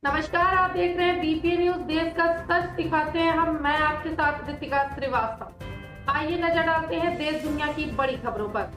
नमस्कार, आप देख रहे हैं बीपीए न्यूज। देश का सच दिखाते हैं मैं आपके साथ ऋतिका श्रीवास्तव। आइए नजर डालते हैं देश दुनिया की बड़ी खबरों पर।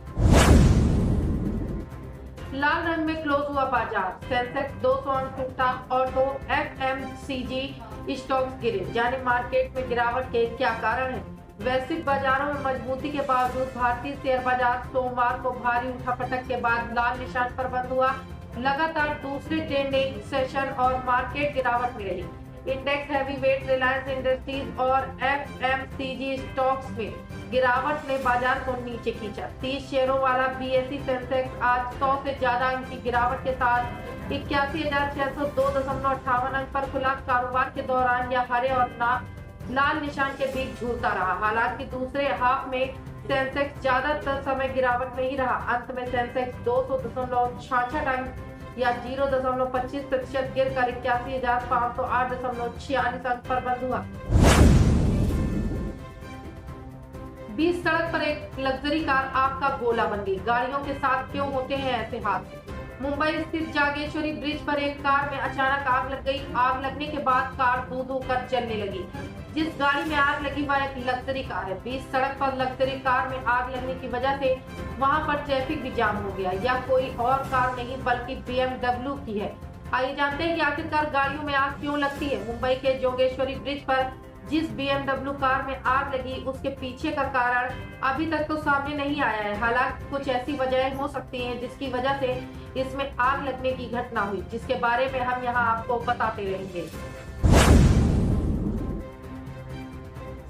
लाल रंग में क्लोज हुआ बाजार, सेंसेक्स 200 अंक टूटा, ऑटो एफएमसीजी स्टॉक्स गिरे। जाने मार्केट में गिरावट के क्या कारण है। वैश्विक बाजारों में मजबूती के बावजूद भारतीय शेयर बाजार सोमवार को भारी उठापटक के बाद लाल निशान पर बंद हुआ। लगातार दूसरे ट्रेडिंग सेशन और मार्केट गिरावट में रही। इंडेक्स हैवीवेट, रिलायंस इंडस्ट्रीज और एफएमसीजी स्टॉक्स में गिरावट ने बाजार को नीचे खींचा। 30 शेयरों वाला बीएसई सेंसेक्स आज 100 से ज्यादा अंक की गिरावट के साथ 81,602.58 अंक पर खुला। कारोबार के दौरान यह हरे और लाल निशान के बीच झूलता रहा। हालांकि दूसरे हाफ में सेंसेक्स ज्यादातर समय गिरावट में ही रहा। अंत में सेंसेक्स 200.66 अंक या 0.25% गिरकर 81,508.46 अंक पर बंद हुआ। बीच सड़क पर एक लग्जरी कार आग का गोला बन गई। गाड़ियों के साथ क्यों होते हैं ऐसे हादसे। मुंबई स्थित जागेश्वरी ब्रिज पर एक कार में अचानक आग लग गई। आग लगने के बाद कार धू धू कर जलने लगी। जिस गाड़ी में आग लगी वह एक लग्जरी कार है। बीच सड़क पर लग्जरी कार में आग लगने की वजह से वहां पर ट्रैफिक भी जाम हो गया। यह कोई और कार नहीं बल्कि BMW की है। आइए जानते हैं कि आखिरकार गाड़ियों में आग क्यों लगती है। मुंबई के जोगेश्वरी ब्रिज पर जिस BMW कार में आग लगी उसके पीछे का कारण अभी तक तो सामने नहीं आया है। हालांकि कुछ ऐसी वजह हो सकती हैं जिसकी वजह से इसमें आग लगने की घटना हुई, जिसके बारे में हम यहाँ आपको बताते रहेंगे।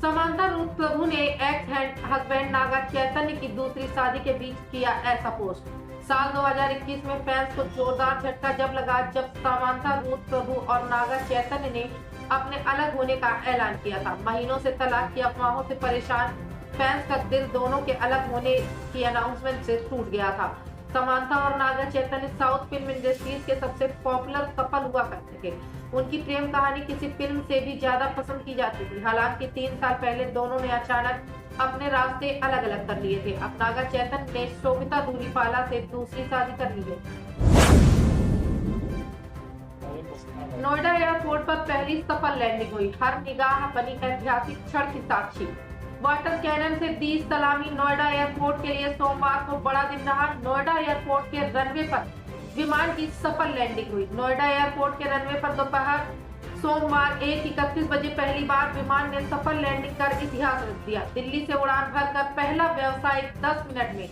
समांता रूथ प्रभु ने एक्स हस्बैंड नागा चैतन्य की दूसरी शादी के बीच किया ऐसा पोस्ट। साल 2021 में फैंस को जोरदार झटका जब लगा जब समांता रूथ प्रभु और नागा चैतन्य ने अपने अलग होने का ऐलान किया था। महीनों से तलाक की अफवाहों से परेशान फैंस का दिल दोनों के अलग होने की अनाउंसमेंट से टूट गया था। समांता और Naga Chaitanya south film industries के सबसे पॉपुलर कपल हुआ करते थे। उनकी प्रेम कहानी किसी फिल्म से भी ज्यादा पसंद की जाती थी। हालांकि 3 साल पहले दोनों ने अचानक अपने रास्ते अलग अलग कर लिए थे। अब नागा चैतन्य ने शोभिता धूलीपाला से दूसरी शादी कर ली है। नोएडा एयरपोर्ट पर पहली सफल लैंडिंग हुई। हर निगाह बनी ऐतिहासिक क्षण की साक्षी। वाटर कैनन से दी सलामी। नोएडा एयरपोर्ट के लिए सोमवार को बड़ा दिन रहा। नोएडा एयरपोर्ट के रनवे पर विमान की सफल लैंडिंग हुई। नोएडा एयरपोर्ट के रनवे पर दोपहर सोमवार 1:31 बजे पहली बार विमान ने सफल लैंडिंग कर इतिहास रच दिया। दिल्ली से उड़ान भरकर पहला व्यावसायिक 10 मिनट में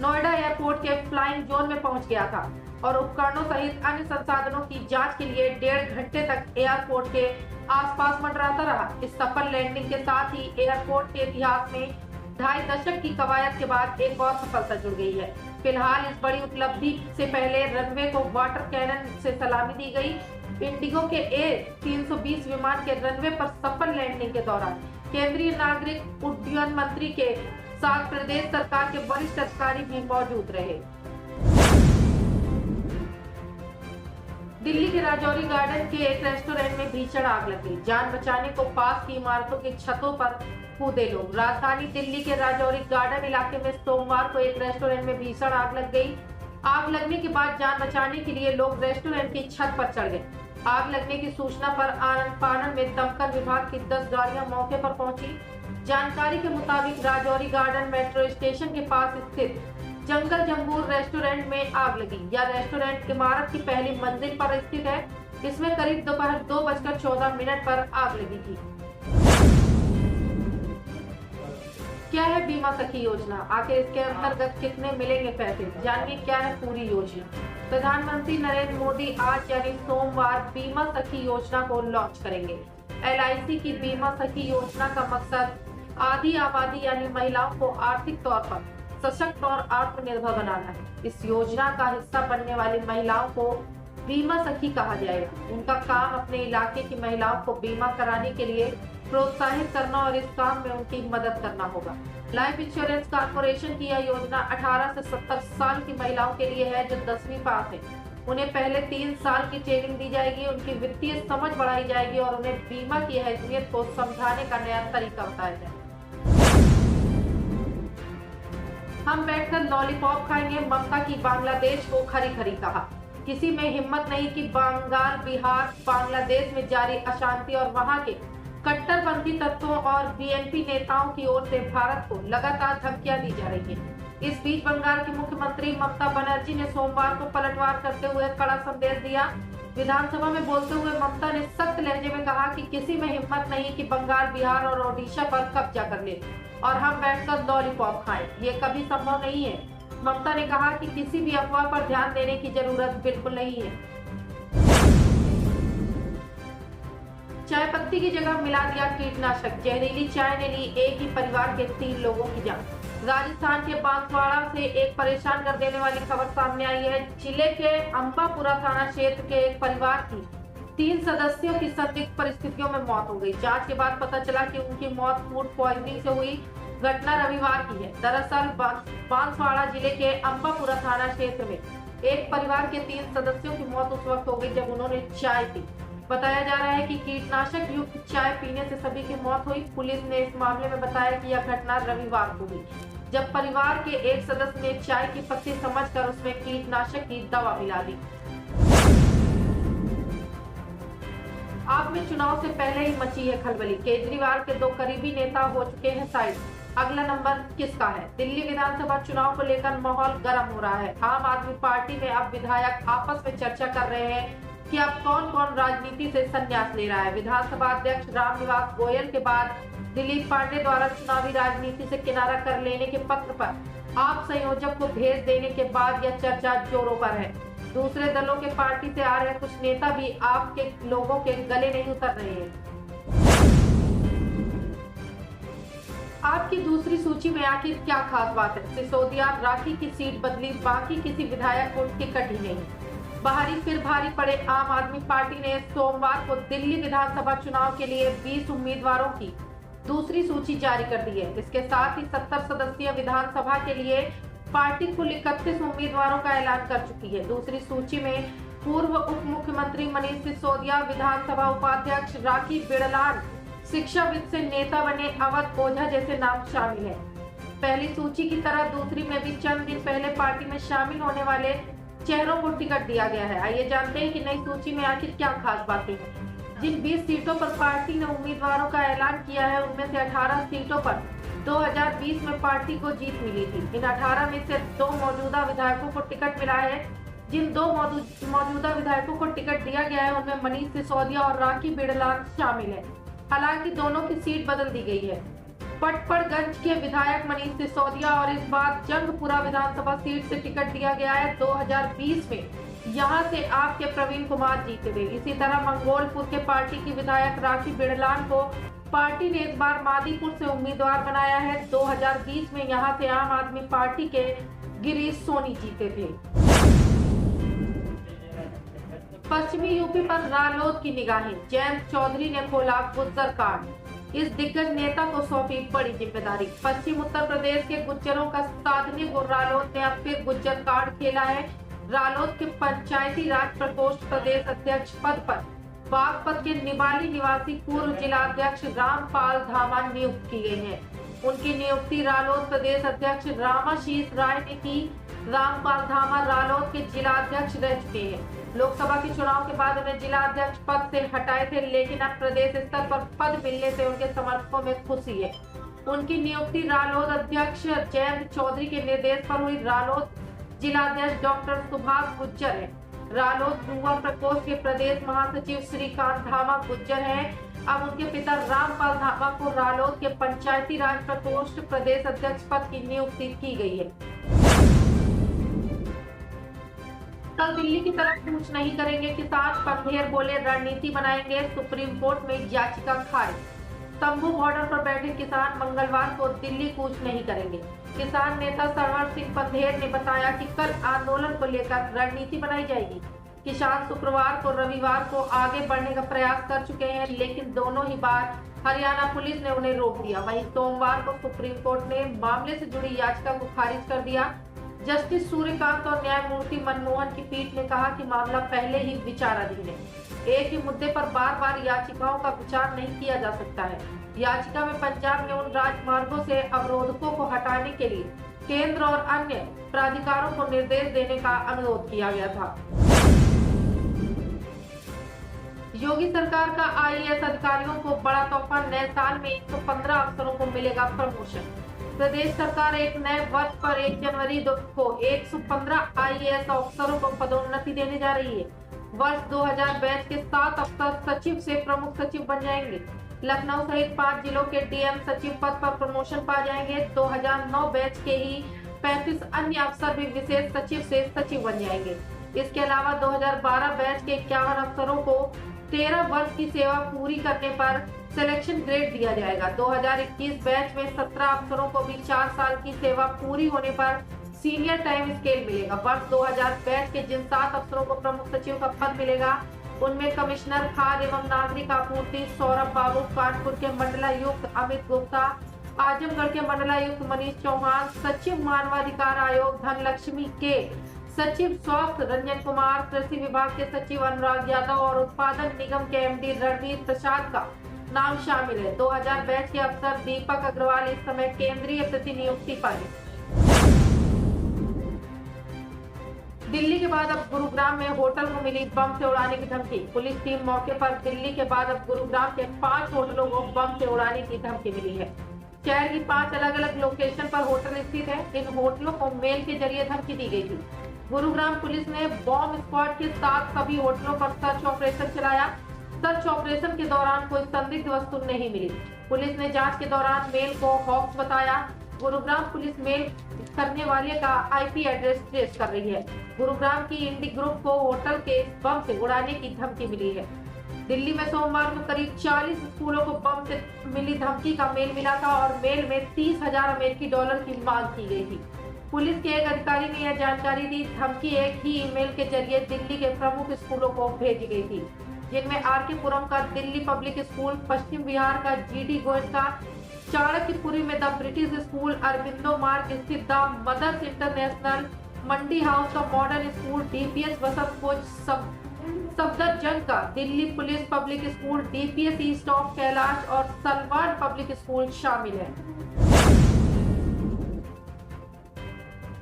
नोएडा एयरपोर्ट के फ्लाइंग जोन में पहुंच गया था और उपकरणों सहित अन्य संसाधनों की जांच के लिए 1.5 घंटे तक एयरपोर्ट के आसपास मंडराता रहा। इस सफल लैंडिंग के साथ ही एयरपोर्ट के इतिहास में 2.5 दशक की कवायद के बाद एक और सफलता जुड़ गई है। फिलहाल इस बड़ी उपलब्धि से पहले रनवे को वाटर कैनन से सलामी दी गई। इंडिगो के A320 विमान के रनवे पर सफल लैंडिंग के दौरान केंद्रीय नागरिक उड्डयन मंत्री के साथ प्रदेश सरकार के वरिष्ठ अधिकारी भी मौजूद रहे। दिल्ली के राजौरी गार्डन के एक रेस्टोरेंट में भीषण आग लग गई। जान बचाने को पास की इमारतों की छतों पर कूदे लोग। राजधानी दिल्ली के राजौरी गार्डन इलाके में सोमवार को एक रेस्टोरेंट में भीषण आग लग गई। आग लगने के बाद जान बचाने के लिए लोग रेस्टोरेंट की छत पर चढ़ गए। आग लगने की सूचना पर आनंद फानन में दमकल विभाग की 10 गाड़ियां मौके पर पहुंची। जानकारी के मुताबिक राजौरी गार्डन मेट्रो स्टेशन के पास स्थित जंगल जम्बूर रेस्टोरेंट में आग लगी। यह रेस्टोरेंट इमारत की पहली मंजिल पर स्थित है। इसमें करीब दोपहर 2:14 पर आग लगी थी। क्या है बीमा सखी योजना, आखिर इसके अंतर्गत कितने मिलेंगे पैसे, जानिए क्या है पूरी योजना। प्रधानमंत्री नरेंद्र मोदी आज यानी सोमवार बीमा सखी योजना को लॉन्च करेंगे। LIC की बीमा सखी योजना का मकसद आधी आबादी यानी महिलाओं को आर्थिक तौर पर सशक्त और आत्मनिर्भर बनाना है। इस योजना का हिस्सा बनने वाली महिलाओं को बीमा सखी कहा जाएगा। उनका काम अपने इलाके की महिलाओं को बीमा कराने के लिए प्रोत्साहित करना और इस काम में उनकी मदद करना होगा। लाइफ इंश्योरेंस कॉर्पोरेशन की यह योजना 18 से 70 साल की महिलाओं के लिए है जो 10वीं पास है। उन्हें पहले 3 साल की ट्रेनिंग दी जाएगी, उनकी वित्तीय समझ बढ़ाई जाएगी और उन्हें बीमा की अहमियत को समझाने का नया तरीका बताया जाएगा। हम बैठकर लॉलीपॉप खाएंगे, ममता की बांग्लादेश को खरी खरी कहा। किसी में हिम्मत नहीं कि बंगाल, बिहार, बांग्लादेश में जारी अशांति और वहां के कट्टरपंथी तत्वों और बीएनपी नेताओं की ओर से भारत को लगातार धमकियां दी जा रही है। इस बीच बंगाल की मुख्यमंत्री ममता बनर्जी ने सोमवार को पलटवार करते हुए कड़ा संदेश दिया। विधानसभा में बोलते हुए ममता ने सख्त लहजे में कहा कि किसी में हिम्मत नहीं कि बंगाल, बिहार और ओडिशा पर कब्जा कर ले और हम बैठकर लॉलीपॉप खाएं। ये कभी संभव नहीं है। ममता ने कहा कि किसी भी अफवाह पर ध्यान देने की जरूरत बिल्कुल नहीं है। चाय पत्ती की जगह मिला दिया कीटनाशक, जहरीली चाय ने ली एक ही परिवार के 3 लोगों की जान। राजस्थान के बांसवाड़ा से एक परेशान कर देने वाली खबर सामने आई है। जिले के अंबापुरा थाना क्षेत्र के एक परिवार की 3 सदस्यों की संदिग्ध परिस्थितियों में मौत हो गई। जांच के बाद पता चला कि उनकी मौत फूड पॉइजनिंग से हुई। घटना रविवार की है। दरअसल बांसवाड़ा जिले के अंबापुरा थाना क्षेत्र में एक परिवार के 3 सदस्यों की मौत उस वक्त हो गई जब उन्होंने चाय पी। बताया जा रहा है कि कीटनाशक युक्त चाय पीने से सभी की मौत हुई। पुलिस ने इस मामले में बताया कि यह घटना रविवार को हुई जब परिवार के एक सदस्य ने चाय की पत्ती समझकर उसमें कीटनाशक की दवा मिला दी। आप में चुनाव से पहले ही मची है खलबली। केजरीवाल के 2 करीबी नेता हो चुके हैं साइड। अगला नंबर किसका है? दिल्ली विधानसभा चुनाव को लेकर माहौल गर्म हो रहा है। आम आदमी पार्टी में अब विधायक आपस में चर्चा कर रहे हैं कि अब कौन कौन राजनीति से संन्यास ले रहा है। विधानसभा अध्यक्ष रामनिवास गोयल के बाद दिलीप पांडे द्वारा चुनावी राजनीति से किनारा कर लेने के पत्र पर आप संयोजक को भेज देने के बाद यह चर्चा जोरों पर है। दूसरे दलों के पार्टी से आ रहे कुछ नेता भी आपके लोगों के गले नहीं उतर रहे हैं। आपकी दूसरी सूची में आखिर क्या खास बात है? सिसोदिया, राखी की सीट बदली, बाकी किसी विधायक को टिकट ही नहीं। बाहरी फिर भारी पड़े आम आदमी पार्टी ने सोमवार को दिल्ली विधानसभा चुनाव के लिए 20 उम्मीदवारों की दूसरी सूची जारी कर दी है। इसके साथ ही 70 सदस्यीय विधानसभा के लिए पार्टी कुल 31 उम्मीदवारों का ऐलान कर चुकी है। दूसरी सूची में पूर्व उप मुख्यमंत्री मनीष सिसोदिया, विधानसभा उपाध्यक्ष राखी बिड़लाल, शिक्षाविद से नेता बने अवध ओझा जैसे नाम शामिल हैं। पहली सूची की तरह दूसरी में भी चंद दिन पहले पार्टी में शामिल होने वाले चेहरों को टिकट दिया गया है। आइए जानते हैं कि नई सूची में आखिर क्या खास बातें हैं। जिन 20 सीटों पर पार्टी ने उम्मीदवारों का ऐलान किया है उनमें से 18 सीटों पर 2020 में पार्टी को जीत मिली थी। इन 18 में से 2 मौजूदा विधायकों को टिकट मिला है। जिन 2 मौजूदा विधायकों को टिकट दिया गया है उनमें मनीष सिसोदिया और राखी बिड़लाल शामिल है। हालांकि दोनों की सीट बदल दी गई है। पटपड़गंज के विधायक मनीष सिसोदिया और इस बार जंगपुरा विधानसभा सीट से टिकट दिया गया है। 2020 में यहां से आपके प्रवीण कुमार जीते थे। इसी तरह मंगोलपुर के पार्टी की विधायक राखी बिड़लाल को पार्टी ने इस बार मादीपुर से उम्मीदवार बनाया है। 2020 में यहां से आम आदमी पार्टी के गिरीश सोनी जीते थे। पश्चिमी यूपी पर रालोद की निगाहें। जयंत चौधरी ने खोला गुज्जर कार्ड। इस दिग्गज नेता को सौंपी बड़ी जिम्मेदारी। पश्चिम उत्तर प्रदेश के गुज्जरों का साधने को रालोद ने अब फिर गुज्जर कार्ड खेला है। रालोद के पंचायती राज प्रकोष्ठ प्रदेश अध्यक्ष पद पर बागपत के निवाली निवासी पूर्व जिलाध्यक्ष रामपाल धामा नियुक्त की गई है। उनकी नियुक्ति रालोद प्रदेश अध्यक्ष रामाशीष राय ने की। रामपाल धामा रालोद के जिलाध्यक्ष रह चुके हैं। लोकसभा के चुनाव के बाद उन्हें जिलाध्यक्ष पद से हटाए थे, लेकिन अब प्रदेश स्तर पर पद मिलने से उनके समर्थकों में खुशी है। उनकी नियुक्ति रालोद अध्यक्ष जयंत चौधरी के निर्देश पर हुई। रालोद जिलाध्यक्ष डॉक्टर सुभाष गुज्जर है। रालोद युवा प्रकोष्ठ के प्रदेश महासचिव श्रीकांत धामा गुज्जर है। अब उनके पिता रामपाल धामा को रालोद के पंचायती राज प्रकोष्ठ प्रदेश अध्यक्ष पद की नियुक्ति की गई है। कल दिल्ली की तरफ कूच नहीं करेंगे किसान, पंधेर बोले रणनीति बनाएंगे। सुप्रीम कोर्ट में याचिका खारिज। तंबू बॉर्डर पर बैठे किसान मंगलवार को दिल्ली कूच नहीं करेंगे। किसान नेता सरवर सिंह पंधेर ने बताया कि कल आंदोलन को लेकर रणनीति बनाई जाएगी। किसान शुक्रवार को रविवार को आगे बढ़ने का प्रयास कर चुके हैं, लेकिन दोनों ही बार हरियाणा पुलिस ने उन्हें रोक दिया। वहीं सोमवार को सुप्रीम कोर्ट ने मामले से जुड़ी याचिका को खारिज कर दिया। जस्टिस सूर्यकांत और न्यायमूर्ति मनमोहन की पीठ ने कहा कि मामला पहले ही विचाराधीन है। एक ही मुद्दे पर बार बार याचिकाओं का विचार नहीं किया जा सकता है। याचिका में पंजाब में उन राजमार्गों से अवरोधकों को हटाने के लिए केंद्र और अन्य प्राधिकारों को निर्देश देने का अनुरोध किया गया था। योगी सरकार का आईएएस अधिकारियों को बड़ा तोहफा, नए साल में 115 अफसरों को मिलेगा प्रमोशन। प्रदेश सरकार एक नए वर्ष पर 1 जनवरी को 115 आईएएस अफसरों को पदोन्नति देने जा रही है। वर्ष 2000 बैच के 7 अफसर सचिव से प्रमुख सचिव बन जाएंगे। लखनऊ सहित 5 जिलों के डीएम सचिव पद पर प्रमोशन पा जाएंगे। 2009 बैच के ही 35 अन्य अफसर भी विशेष सचिव से सचिव बन जाएंगे। इसके अलावा 2012 बैच के 51 अफसरों को 13 वर्ष की सेवा पूरी करने पर सिलेक्शन ग्रेड दिया जाएगा। 2021 बैच में 17 अफसरों को भी 4 साल की सेवा पूरी होने पर सीनियर टाइम स्केल मिलेगा। वर्ष 2000 बैच के जिन 7 अफसरों को प्रमुख सचिव का पद मिलेगा, उनमें कमिश्नर खाद्य एवं नागरिक आपूर्ति सौरभ बाबू, कानपुर के मंडलायुक्त अमित गुप्ता, आजमगढ़ के मंडलायुक्त मनीष चौहान, सचिव मानवाधिकार आयोग धनलक्ष्मी के सचिव स्वास्थ्य रंजन कुमार, कृषि विभाग के सचिव अनुराग यादव और उत्पादन निगम के एमडी रणवीर प्रसाद का नाम शामिल है। 2000 बैच के अफसर दीपक अग्रवाल इस समय केंद्रीय प्रतिनियुक्ति पर है। दिल्ली के बाद अब गुरुग्राम में होटल को मिली बम से उड़ाने की धमकी। पुलिस टीम मौके पर। दिल्ली के बाद अब गुरुग्राम के 5 होटलों को बम से उड़ाने की धमकी मिली है। शहर की 5 अलग अलग लोकेशन पर होटल स्थित है। इन होटलों को मेल के जरिए धमकी दी गई थी। गुरुग्राम पुलिस ने बॉम्ब स्क्वाड के साथ सभी होटलों पर सर्च ऑपरेशन चलाया। सर्च ऑपरेशन के दौरान कोई संदिग्ध वस्तु नहीं मिली। पुलिस ने जांच के दौरान मेल को हॉक्स बताया। गुरुग्राम पुलिस मेल करने वाले का आईपी एड्रेस ट्रेस कर रही है। गुरुग्राम की इंडी ग्रुप को होटल के बम से उड़ाने की धमकी मिली है। दिल्ली में सोमवार को करीब 40 स्कूलों को बम से मिली धमकी का मेल मिला था और मेल में 30,000 अमेरिकी डॉलर की मांग की गई थी। पुलिस के एक अधिकारी ने यह जानकारी दी। धमकी एक ही ईमेल के जरिए दिल्ली के प्रमुख स्कूलों को भेजी गई थी, जिनमें आरके पुरम का दिल्ली पब्लिक स्कूल, पश्चिम बिहार का जीडी गोयनका, चाणक्यपुरी में the British school, Aurobindo Marg स्थित the mother's international, Mandi house का मॉडर्न स्कूल, डीपीएस वसंत कोच सफदरजंग का Delhi police public school, DPS east of Kailash और सलवान पब्लिक स्कूल शामिल है।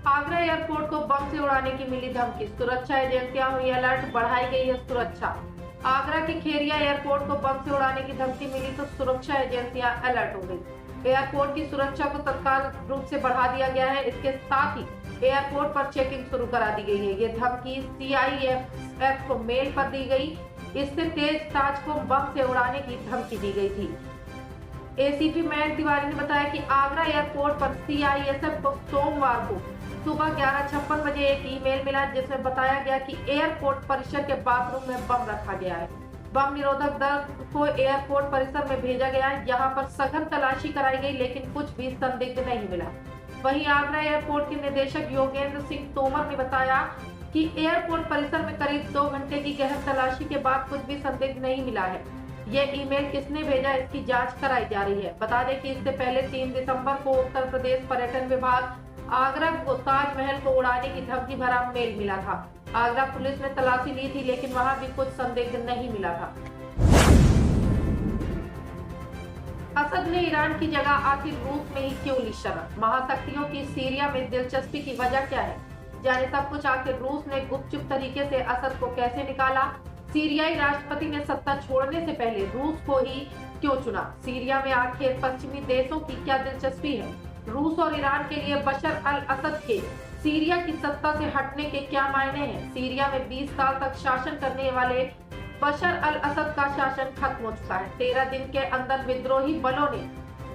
आगरा एयरपोर्ट को बम से उड़ाने की मिली धमकी। सुरक्षा एजेंसियां हुई अलर्ट, बढ़ाई गई है सुरक्षा। आगरा के खेरिया एयरपोर्ट को बम से उड़ाने की धमकी मिली तो सुरक्षा एजेंसियां अलर्ट हो गई। एयरपोर्ट की सुरक्षा को तत्काल रूप से बढ़ा दिया गया है। इसके साथ ही एयरपोर्ट पर चेकिंग शुरू करा दी गई है। ये धमकी सीआईएसएफ को मेल पर दी गई। इससे तेज ताज को बम से उड़ाने की धमकी दी गई थी। एसीपी मयंक तिवारी ने बताया कि आगरा एयरपोर्ट पर सीआईएसएफ को सोमवार को सुबह 11:56 बजे एक ईमेल मिला, जिसमें बताया गया कि एयरपोर्ट परिसर के बाथरूम में बम रखा गया है। बम निरोधक दल को एयरपोर्ट परिसर में भेजा गया। यहाँ पर सघन तलाशी कराई गई, लेकिन कुछ भी संदिग्ध नहीं मिला। वहीं आगरा एयरपोर्ट के निदेशक योगेंद्र सिंह तोमर ने बताया कि एयरपोर्ट परिसर में करीब 2 घंटे की गहन तलाशी के बाद कुछ भी संदिग्ध नहीं मिला है। यह ईमेल किसने भेजा, इसकी जांच कराई जा रही है। बता दें कि इससे पहले 3 दिसंबर को उत्तर प्रदेश पर्यटन विभाग आगरा को ताजमहल को उड़ाने की धमकी भरा मेल मिला था। आगरा पुलिस ने तलाशी ली थी, लेकिन वहां भी कुछ संदिग्ध नहीं मिला था। असद ने ईरान की जगह आखिर रूस में ही क्यों ली शरण? महाशक्तियों की सीरिया में दिलचस्पी की वजह क्या है? जाने सब कुछ। आखिर रूस ने गुपचुप तरीके से असद को कैसे निकाला? सीरियाई राष्ट्रपति ने सत्ता छोड़ने से पहले रूस को ही क्यों चुना? सीरिया में आखिर पश्चिमी देशों की क्या दिलचस्पी है? रूस और ईरान के लिए बशर अल असद के सीरिया की सत्ता से हटने के क्या मायने हैं? सीरिया में 20 साल तक शासन करने वाले बशर अल असद का शासन खत्म हो चुका है। 13 दिन के अंदर विद्रोही बलों ने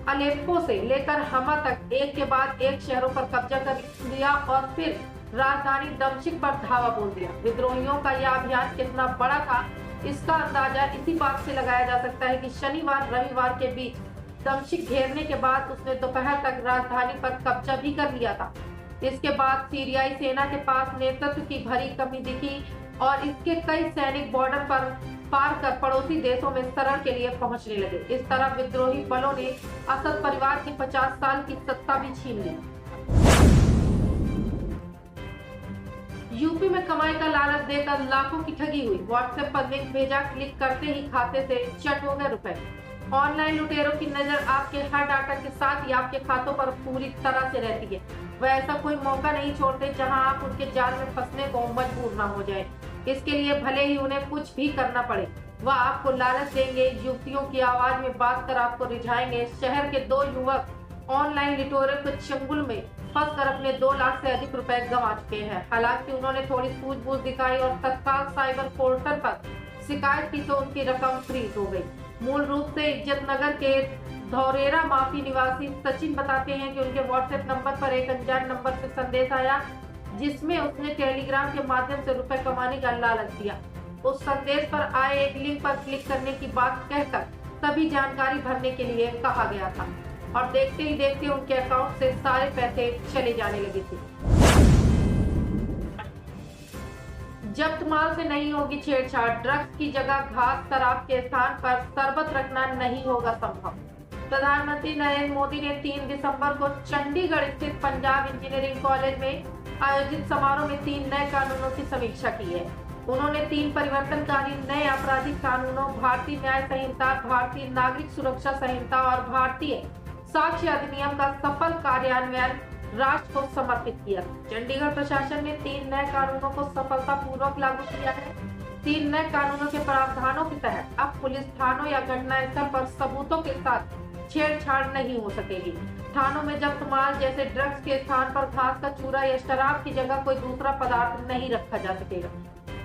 अलेप्पो से लेकर हमा तक एक के बाद एक शहरों पर कब्जा कर लिया और फिर राजधानी दमिश्क पर धावा बोल दिया। विद्रोहियों का यह अभियान कितना बड़ा था, इसका अंदाजा इसी बात से लगाया जा सकता है कि शनिवार रविवार के बीच दमिश्क घेरने के बाद उसने दोपहर तक राजधानी पर कब्जा भी कर लिया था। इसके बाद सीरियाई सेना के पास नेतृत्व की भरी कमी दिखी और इसके कई सैनिक बॉर्डर पर पार कर पड़ोसी देशों में शरण के लिए पहुंचने लगे। इस तरह विद्रोही बलों ने असद परिवार की 50 साल की सत्ता भी छीन ली। यूपी में कमाई का लालच देकर लाखों की ठगी हुई। व्हाट्सएप पर लिंक भेजा, क्लिक करते ही खाते से चट हो गए रुपए। ऑनलाइन लुटेरों की नजर आपके हर डाटा के साथ ही आपके खातों पर पूरी तरह से रहती है। वह ऐसा कोई मौका नहीं छोड़ते जहां आप उनके जाल में फंसने को मजबूर ना हो जाए। इसके लिए भले ही उन्हें कुछ भी करना पड़े। वह आपको लालच देंगे, युवतियों की आवाज में बात कर आपको रिझाएंगे। शहर के 2 युवक ऑनलाइन लिटोरे के चंगुल में फंसकर अपने 2 लाख से अधिक रुपए गंवा चुके हैं। हालांकि उन्होंने थोड़ी सूझबूझ दिखाई और तत्काल साइबर पोर्टल पर शिकायत की तो उनकी रकम फ्रीज हो गई। मूल रूप से इज्जत नगर के धौरेरा माफी निवासी सचिन बताते हैं कि उनके व्हाट्सएप नंबर पर एक अनजान नंबर से संदेश आया, जिसमें उसने टेलीग्राम के माध्यम से रुपए कमाने का लालच दिया। उस संदेश पर आए एक लिंक पर क्लिक करने की बात कहकर सभी जानकारी भरने के लिए कहा गया था और देखते ही देखते उनके अकाउंट से सारे पैसे चले जाने लगे थे। जब्त माल से नहीं होगी छेड़छाड़, ड्रग्स की जगह घास शराब के स्थान पर शरबत रखना नहीं होगा संभव। प्रधानमंत्री नरेंद्र मोदी ने 3 दिसंबर को चंडीगढ़ स्थित पंजाब इंजीनियरिंग कॉलेज में आयोजित समारोह में 3 नए कानूनों की समीक्षा की है। उन्होंने 3 परिवर्तनकारी नए आपराधिक कानूनों, भारतीय न्याय संहिता, भारतीय नागरिक सुरक्षा संहिता और भारतीय साक्ष्य अधिनियम का सफल कार्यान्वयन राष्ट्र को समर्पित किया। चंडीगढ़ प्रशासन ने 3 नए कानूनों को सफलतापूर्वक लागू किया है। 3 नए कानूनों के प्रावधानों के तहत अब पुलिस थानों या घटनास्थल पर सबूतों के साथ छेड़छाड़ नहीं हो सकेगी। थानों में जब्त माल जैसे ड्रग्स के स्थान पर घास का चूरा या शराब की जगह कोई दूसरा पदार्थ नहीं रखा जा सकेगा।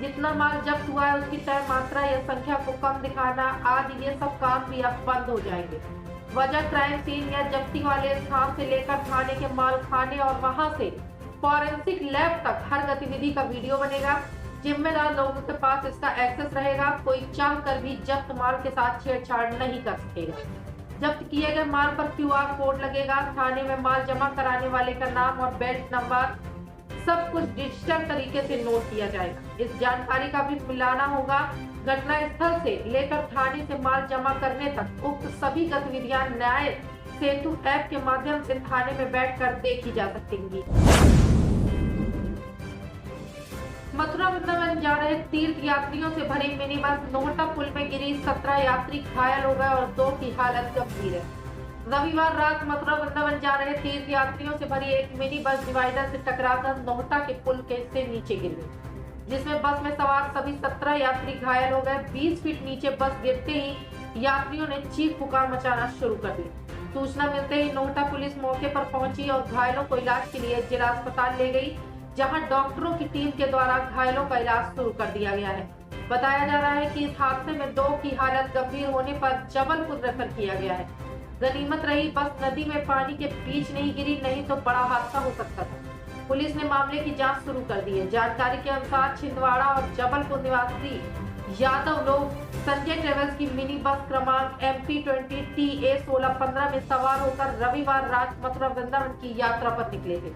जितना माल जब्त हुआ है उसकी तय मात्रा या संख्या को कम दिखाना आदि ये सब काम भी अब बंद हो जाएंगे। वजह क्राइम सीन या जब्ती वाले स्थान से लेकर थाने के माल खाने और वहां से फॉरेंसिक लैब तक हर गतिविधि का वीडियो बनेगा। जिम्मेदार लोगों के पास इसका एक्सेस रहेगा। कोई चाह कर भी जब्त माल के साथ छेड़छाड़ नहीं कर सकेगा। जब्त किए गए माल पर QR कोड लगेगा। थाने में माल जमा कराने वाले का नाम और बेल्ट नंबर सब कुछ डिजिटल तरीके से नोट किया जाएगा। इस जानकारी का भी मिलाना होगा। घटना स्थल से लेकर थाने से माल जमा करने तक उक्त सभी गतिविधियां न्याय सेतु ऐप के माध्यम से थाने में बैठकर देखी जा सकेंगी। मथुरा वृंदावन जा रहे तीर्थ यात्रियों से भरी मिनी बस नोहटा पुल में गिरी, 17 यात्री घायल हो गए और 2 की हालत गंभीर है। रविवार रात मथुरा वृंदावन जा रहे तीर्थ यात्रियों से भरी एक मिनी बस डिवाइडर से टकराकर नोहटा के पुल के से नीचे गिर गई, जिसमें बस में सवार सभी 17 यात्री घायल हो गए। 20 फीट नीचे बस गिरते ही यात्रियों ने चीख पुकार मचाना शुरू कर दी। सूचना मिलते ही नोहटा पुलिस मौके पर पहुंची और घायलों को इलाज के लिए जिला अस्पताल ले गई, जहां डॉक्टरों की टीम के द्वारा घायलों का इलाज शुरू कर दिया गया है। बताया जा रहा है कि इस हादसे में 2 की हालत गंभीर होने पर जबलपुर रेफर किया गया है। गनीमत रही बस नदी में पानी के बीच नहीं गिरी, नहीं तो बड़ा हादसा हो सकता था। पुलिस ने मामले की जांच शुरू कर दी है। जानकारी के अनुसार छिंदवाड़ा और जबलपुर निवासी यादव लोग संजय ट्रेवल्स की मिनी बस क्रमांक MP20 TA 1615 में सवार होकर रविवार रात मथुरा वृंदावन की यात्रा पर निकले थे।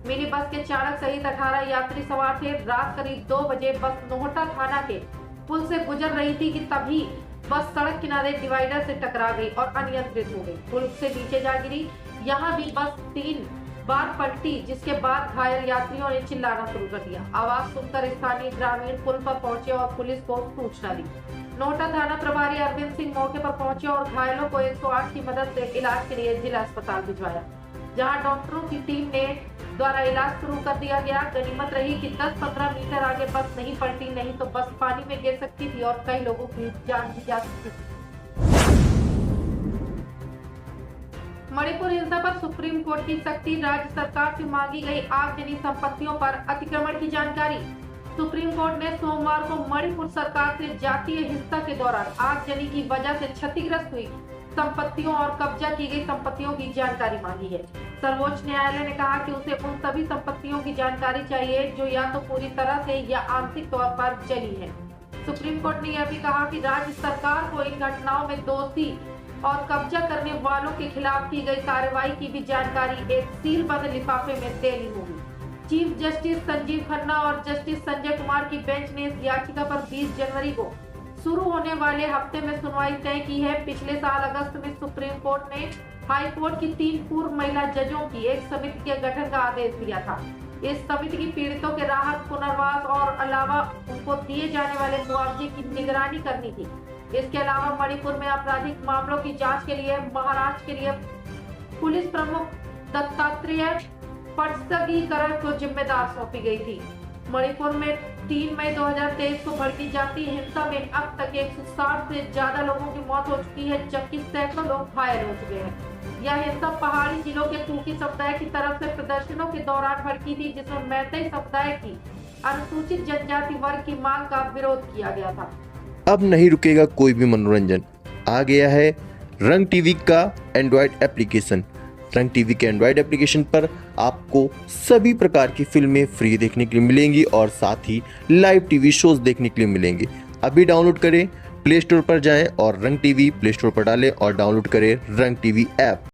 मिनी बस के चालक सहित 18 यात्री सवार थे। रात करीब 2 बजे बस नोहटा थाना के पुल से गुजर रही थी कि तभी बस सड़क किनारे डिवाइडर से टकरा गई और अनियंत्रित हो गई। पुल से नीचे जा गिरी। यहाँ भी बस 3 बार पलटी, जिसके बाद घायल यात्रियों ने चिल्लाना शुरू कर दिया। आवाज सुनकर स्थानीय ग्रामीण पुल पर पहुंचे और पुलिस को सूचना दी। नोहटा थाना प्रभारी अरविंद सिंह मौके पर पहुंचे और घायलों को 108 की मदद से इलाज के लिए जिला अस्पताल भिजवाया, जहां डॉक्टरों की टीम ने द्वारा इलाज शुरू कर दिया गया। गनीमत रही कि 10-15 मीटर आगे बस नहीं पलटी, नहीं तो बस पानी में गिर सकती थी और कई लोगों की जान भी जा सकती थी। मणिपुर हिंसा पर सुप्रीम कोर्ट की सख्ती, राज्य सरकार से मांगी गई आगजनी संपत्तियों पर अतिक्रमण की जानकारी। सुप्रीम कोर्ट ने सोमवार को मणिपुर सरकार से जातीय हिंसा के दौरान आगजनी की वजह से क्षतिग्रस्त हुई संपत्तियों और कब्जा की गई संपत्तियों की जानकारी मांगी है। सर्वोच्च न्यायालय ने कहा कि उसे उन सभी संपत्तियों की जानकारी चाहिए जो या तो पूरी तरह से या आंशिक तौर पर जली है। सुप्रीम कोर्ट ने यह भी कहा कि राज्य सरकार को इन घटनाओं में दोषी और कब्जा करने वालों के खिलाफ की गई कार्रवाई की भी जानकारी एक सीलबंद लिफाफे में देनी होगी। चीफ जस्टिस संजीव खन्ना और जस्टिस संजय कुमार की बेंच ने इस याचिका पर 20 जनवरी को शुरू होने वाले हफ्ते में सुनवाई तय की है। पिछले साल अगस्त में सुप्रीम कोर्ट ने हाई कोर्ट की 3 पूर्व महिला जजों की एक समिति के गठन का आदेश दिया था। इस समिति की पीड़ितों के राहत, पुनर्वास और अलावा उनको दिए जाने वाले मुआवजे की निगरानी करनी थी। इसके अलावा मणिपुर में आपराधिक मामलों की जांच के लिए महाराष्ट्र के लिए पुलिस प्रमुख दत्तात्रेय पटसगीकरण को जिम्मेदार सौंपी गई थी। मणिपुर में 3 मई 2023 को भड़की जाती हिंसा में अब तक 160 से ज्यादा लोगों की मौत हो चुकी है, जबकि सैकड़ों लोग घायल हो चुके हैं। यह हिंसा पहाड़ी जिलों के कुकी समुदाय की तरफ से प्रदर्शनों के दौरान भड़की थी, जिसमें मैतेई समुदाय की अनुसूचित जनजाति वर्ग की मांग का विरोध किया गया था। अब नहीं रुकेगा कोई भी मनोरंजन। आ गया है रंग टीवी का एंड्रॉयड एप्लीकेशन। रंग टीवी के एंड्रॉयड एप्लीकेशन पर आपको सभी प्रकार की फिल्में फ्री देखने के लिए मिलेंगी और साथ ही लाइव टीवी शोज देखने के लिए मिलेंगे। अभी डाउनलोड करें, प्ले स्टोर पर जाएं और रंग टीवी प्ले स्टोर पर डालें और डाउनलोड करें रंग टीवी ऐप।